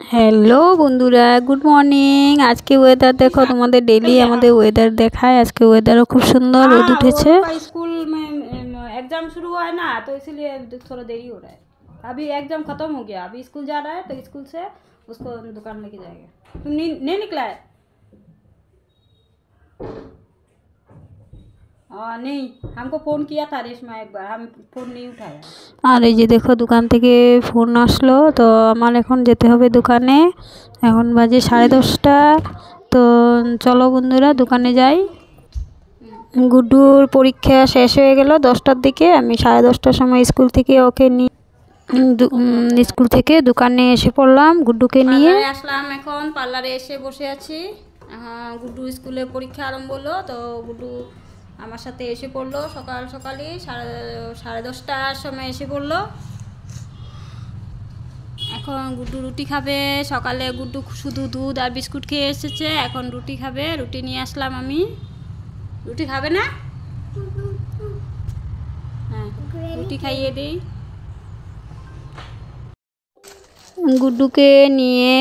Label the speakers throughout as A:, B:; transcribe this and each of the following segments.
A: Hello বন্ধুরা, good morning. আজকে weather দেখো, তোমাদের ডেলি আমাদের ওয়েদার দেখায়। আজকে ওয়েদারও খুব সুন্দর, রোদ उठेছে।
B: स्कूल में एग्ज़ाम शुरू हुआ है ना, तो इसीलिए थोड़ा देरी हो रहा है। अभी एग्ज़ाम ख़त्म हो गया, अभी स्कूल जा रहा है, तो स्कूल से उसको दुकान लेके जाएगा। तुम नहीं निकला है? नहीं, हमको फ़ोन किया था रेशमा एक बार, हम फ़ोन नहीं उठाया।
A: আর এই যে দেখো, দোকান থেকে ফোন আসলো, তো আমার এখন যেতে হবে দোকানে। এখন বাজে 10:30। তো চলো বন্ধুরা, দোকানে যাই। গুড্ডুর পরীক্ষা শেষ হয়ে গেল 10টার দিকে। আমি 10:30টার সময় স্কুল থেকে ওকে নিয়ে স্কুল থেকে দোকানে এসে পড়লাম গুড্ডুকে নিয়ে।
B: আসলাম, এখন পার্লারে এসে বসে আছি। গুড্ডু স্কুলে পরীক্ষা আরম্ভ হলো, তো গুড্ডু আমার সাথে এসে পড়লো সকালই 10:30টার সময় এসে পড়লো। এখন গুড্ডু রুটি খাবে। সকালে গুড্ডু শুধু দুধ আর বিস্কুট খেয়ে এসেছে, এখন রুটি খাবে। রুটি নিয়ে আসলাম আমি। রুটি খাবে না? হ্যাঁ, রুটি খাইয়ে দিই।
A: গুড্ডুকে নিয়ে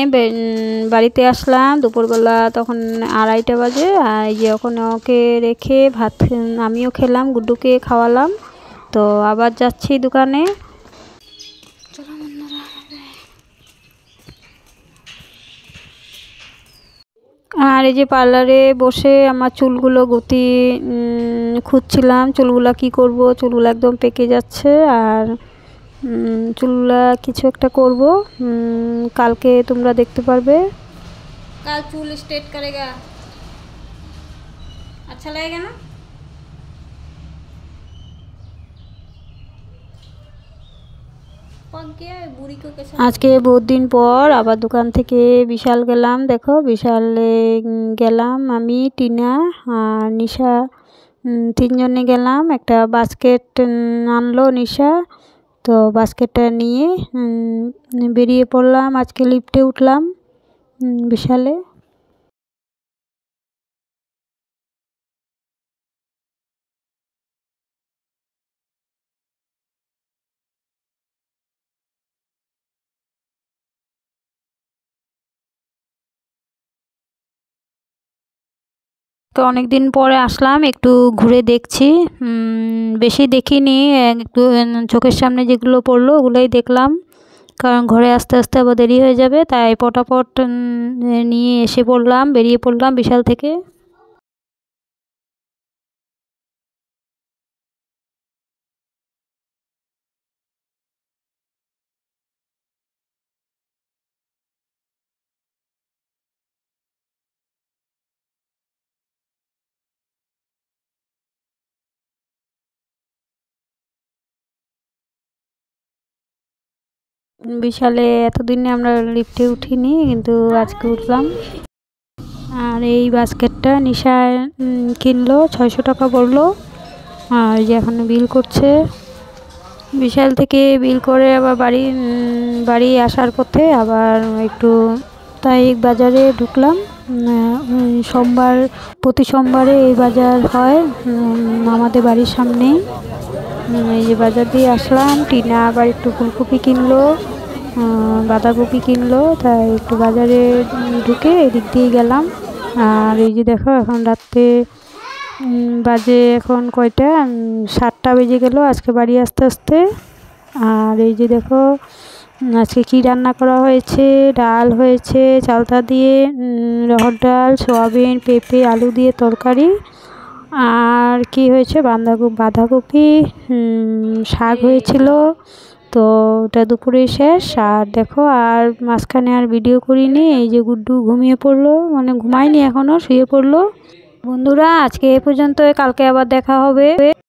A: বাড়িতে আসলাম দুপুরবেলা, তখন 2:30 বাজে। আর এই যে ওখানে ওকে রেখে ভাত আমিও খেলাম, গুড্ডুকে খাওয়ালাম। তো আবার যাচ্ছি দোকানে। আর এই যে পার্লারে বসে আমার চুলগুলো গুটি খুঁজছিলাম। চুলগুলা কি করব, চুলগুলো একদম পেকে যাচ্ছে। আর চুলগুলা কিছু একটা করব, কালকে তোমরা দেখতে পারবে।
B: কাল চুল স্ट्रेट करेगा, अच्छा लगेगा ना?
A: আজকে বহুত দিন পর আবার দোকান থেকে বিশাল গেলাম। দেখো, বিশালে গেলাম আমি, টিনা আর নিশা, তিনজনে গেলাম। একটা বাস্কেট আনলো নিশা, তো বাস্কেটটা নিয়ে বেরিয়ে পড়লাম। আজকে লিফটে উঠলাম বিশালে। তো অনেক দিন পরে আসলাম, একটু ঘুরে দেখছি। বেশি দেখিনি, একটু চোখের সামনে যেগুলো পড়লো ওগুলোই দেখলাম, কারণ ঘরে আস্তে আস্তে আবার দেরি হয়ে যাবে। তাই পটাপট নিয়ে এসে পড়লাম, বেরিয়ে পড়লাম বিশাল থেকে। বিশালে এতদিনে আমরা লিফটে উঠিনি, কিন্তু আজকে উঠলাম। আর এই বাস্কেটটা নিশা কিনলো, 600 টাকা পড়লো। আর যে এখন বিল করছে বিশাল থেকে, বিল করে আবার বাড়ি আসার পথে আবার একটু তাই বাজারে ঢুকলাম। প্রতি সোমবারে এই বাজার হয় আমাদের বাড়ির সামনেই। এই যে বাজার দিয়ে আসলাম। টিনা আবার একটু ফুলকপি কিনলো, বাঁধাকপি কিনলো, তাই একটু বাজারে ঢুকে এদিক দিয়ে গেলাম। আর এই যে দেখো, এখন রাত্রে বাজে এখন কয়টা, 7টা বেজে গেল আজকে বাড়ি আস্তে আস্তে। আর এই যে দেখো, আজকে কি রান্না করা হয়েছে। ডাল হয়েছে চালতা দিয়ে, রহর ডাল, সয়াবিন, পেঁপে, আলু দিয়ে তরকারি। আর কি হয়েছে, বাঁধাকপি, শাক হয়েছিল। তো ওটা দুপুরে শেষ। আর দেখো, আর মাঝখানে আর ভিডিও করিনি। এই যে গুড্ডু ঘুমিয়ে পড়লো, মানে ঘুমায়নি এখনও, শুয়ে পড়লো। বন্ধুরা, আজকে এ পর্যন্ত, কালকে আবার দেখা হবে।